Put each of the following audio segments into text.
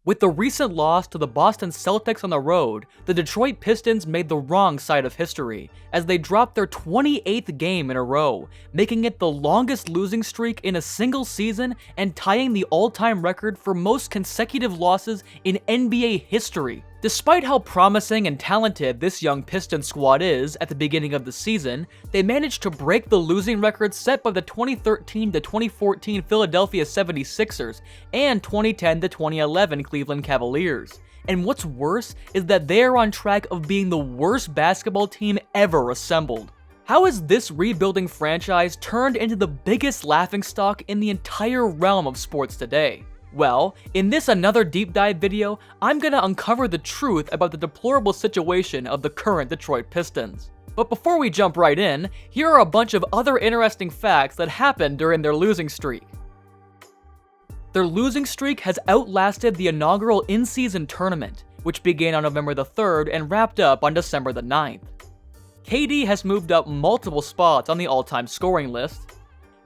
With the recent loss to the Boston Celtics on the road, the Detroit Pistons made the wrong side of history, as they dropped their 28th game in a row, making it the longest losing streak in a single season and tying the all-time record for most consecutive losses in NBA history. Despite how promising and talented this young Pistons squad is at the beginning of the season, they managed to break the losing record set by the 2013-2014 Philadelphia 76ers and 2010-2011 Cleveland Cavaliers. And what's worse is that they are on track of being the worst basketball team ever assembled. How has this rebuilding franchise turned into the biggest laughingstock in the entire realm of sports today? Well, in this another deep dive video, I'm gonna uncover the truth about the deplorable situation of the current Detroit Pistons. But before we jump right in, here are a bunch of other interesting facts that happened during their losing streak. Their losing streak has outlasted the inaugural in-season tournament, which began on November the 3rd and wrapped up on December the 9th. KD has moved up multiple spots on the all-time scoring list.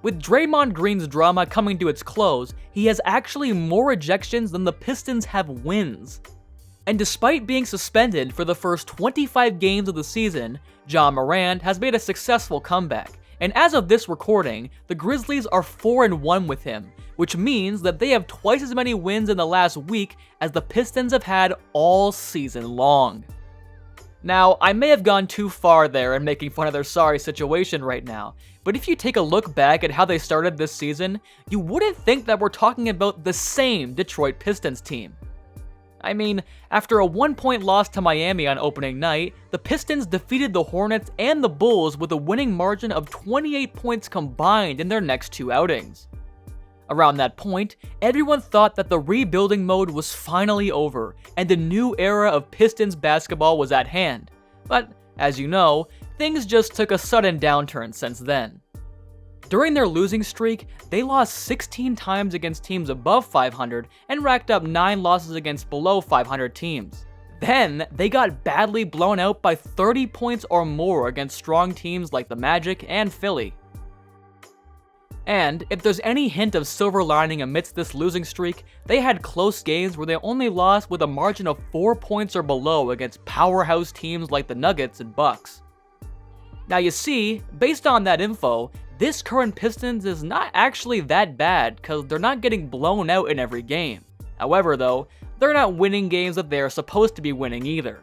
With Draymond Green's drama coming to its close, he has actually more ejections than the Pistons have wins. And despite being suspended for the first 25 games of the season, Ja Morant has made a successful comeback, and as of this recording, the Grizzlies are 4-1 with him, which means that they have twice as many wins in the last week as the Pistons have had all season long. Now, I may have gone too far there in making fun of their sorry situation right now, but if you take a look back at how they started this season, you wouldn't think that we're talking about the same Detroit Pistons team. I mean, after a 1-point loss to Miami on opening night, the Pistons defeated the Hornets and the Bulls with a winning margin of 28 points combined in their next two outings. Around that point, everyone thought that the rebuilding mode was finally over, and the new era of Pistons basketball was at hand. But, as you know, things just took a sudden downturn since then. During their losing streak, they lost 16 times against teams above 500 and racked up 9 losses against below 500 teams. Then, they got badly blown out by 30 points or more against strong teams like the Magic and Philly. And if there's any hint of silver lining amidst this losing streak, they had close games where they only lost with a margin of 4 points or below against powerhouse teams like the Nuggets and Bucks. Now you see, based on that info, this current Pistons is not actually that bad because they're not getting blown out in every game. However though, they're not winning games that they're supposed to be winning either.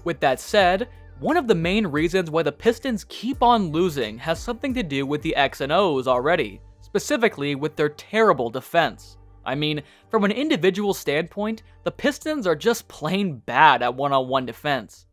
With that said, one of the main reasons why the Pistons keep on losing has something to do with the X and O's already, specifically with their terrible defense. I mean, from an individual standpoint, the Pistons are just plain bad at one-on-one defense.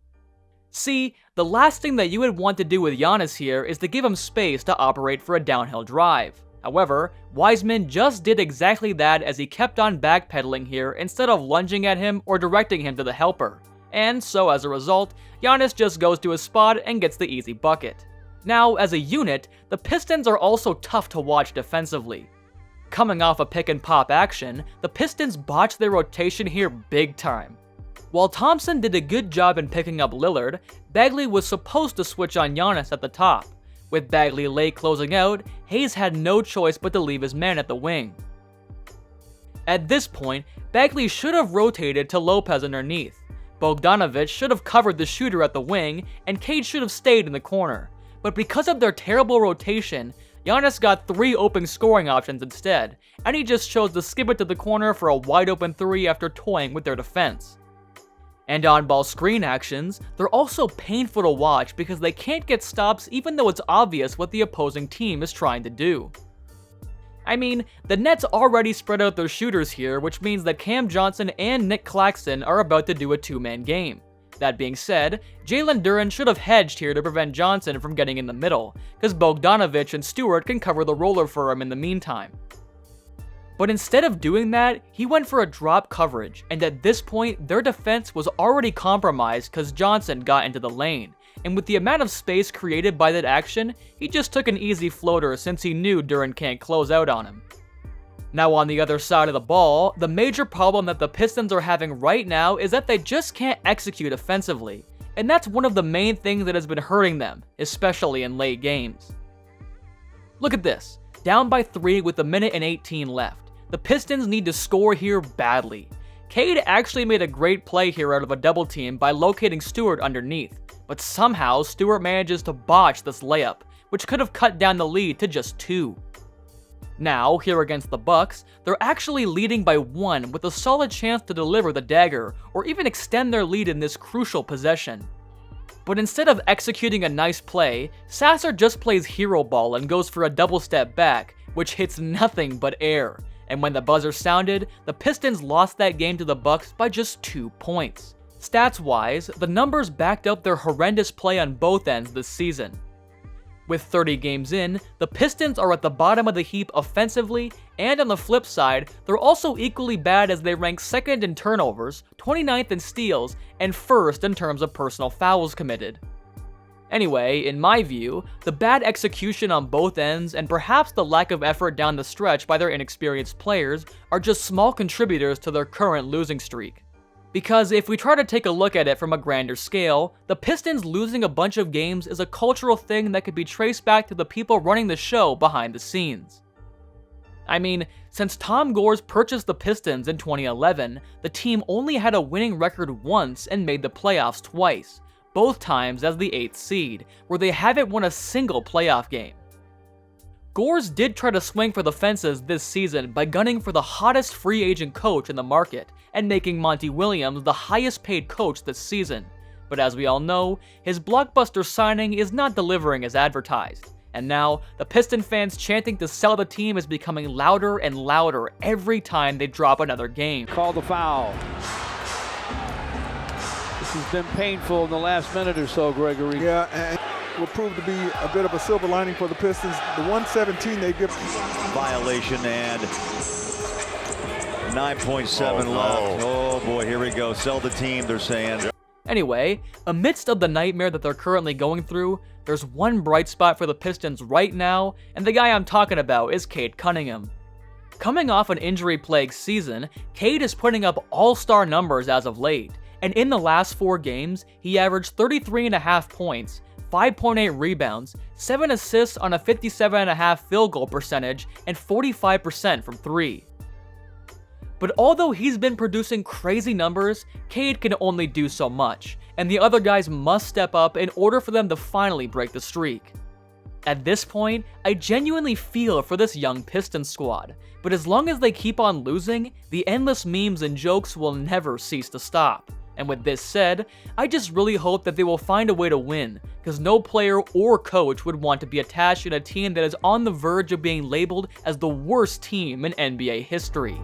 See, the last thing that you would want to do with Giannis here is to give him space to operate for a downhill drive. However, Wiseman just did exactly that as he kept on backpedaling here instead of lunging at him or directing him to the helper. And so as a result, Giannis just goes to his spot and gets the easy bucket. Now, as a unit, the Pistons are also tough to watch defensively. Coming off a pick and pop action, the Pistons botched their rotation here big time. While Thompson did a good job in picking up Lillard, Bagley was supposed to switch on Giannis at the top. With Bagley late closing out, Hayes had no choice but to leave his man at the wing. At this point, Bagley should have rotated to Lopez underneath. Bogdanovic should have covered the shooter at the wing, and Cade should have stayed in the corner. But because of their terrible rotation, Giannis got 3 open scoring options instead, and he just chose to skip it to the corner for a wide open 3 after toying with their defense. And on-ball screen actions, they're also painful to watch because they can't get stops even though it's obvious what the opposing team is trying to do. I mean, the Nets already spread out their shooters here, which means that Cam Johnson and Nick Claxton are about to do a 2-man game. That being said, Jalen Duren should have hedged here to prevent Johnson from getting in the middle, because Bogdanovic and Stewart can cover the roller for him in the meantime. But instead of doing that, he went for a drop coverage, and at this point, their defense was already compromised because Johnson got into the lane. And with the amount of space created by that action, he just took an easy floater since he knew Duren can't close out on him. Now on the other side of the ball, the major problem that the Pistons are having right now is that they just can't execute offensively, and that's one of the main things that has been hurting them, especially in late games. Look at this, down by 3 with a minute and 18 left. The Pistons need to score here badly. Cade actually made a great play here out of a double team by locating Stewart underneath, but somehow Stewart manages to botch this layup, which could have cut down the lead to just 2. Now, here against the Bucks, they're actually leading by 1 with a solid chance to deliver the dagger or even extend their lead in this crucial possession. But instead of executing a nice play, Sasser just plays hero ball and goes for a double step back, which hits nothing but air. And when the buzzer sounded, the Pistons lost that game to the Bucks by just 2 points. Stats-wise, the numbers backed up their horrendous play on both ends this season. With 30 games in, the Pistons are at the bottom of the heap offensively, and on the flip side, they're also equally bad as they rank 2nd in turnovers, 29th in steals, and 1st in terms of personal fouls committed. Anyway, in my view, the bad execution on both ends and perhaps the lack of effort down the stretch by their inexperienced players are just small contributors to their current losing streak. Because if we try to take a look at it from a grander scale, the Pistons losing a bunch of games is a cultural thing that could be traced back to the people running the show behind the scenes. I mean, since Tom Gores purchased the Pistons in 2011, the team only had a winning record once and made the playoffs twice, both times as the 8th seed, where they haven't won a single playoff game. Gores did try to swing for the fences this season by gunning for the hottest free agent coach in the market and making Monty Williams the highest paid coach this season. But as we all know, his blockbuster signing is not delivering as advertised. And now, the Piston fans chanting to sell the team is becoming louder and louder every time they drop another game. Call the foul. This has been painful in the last minute or so, Gregory. Yeah, and will prove to be a bit of a silver lining for the Pistons. The 117 they give. Violation and 9.7 left. Oh boy, here we go. Sell the team, they're saying. Anyway, amidst of the nightmare that they're currently going through, there's one bright spot for the Pistons right now, and the guy I'm talking about is Cade Cunningham. Coming off an injury-plagued season, Cade is putting up all-star numbers as of late, and in the last 4 games, he averaged 33.5 points, 5.8 rebounds, 7 assists on a 57.5 field goal percentage, and 45% from 3. But although he's been producing crazy numbers, Cade can only do so much, and the other guys must step up in order for them to finally break the streak. At this point, I genuinely feel for this young Pistons squad, but as long as they keep on losing, the endless memes and jokes will never cease to stop. And with this said, I just really hope that they will find a way to win, because no player or coach would want to be attached in a team that is on the verge of being labeled as the worst team in NBA history.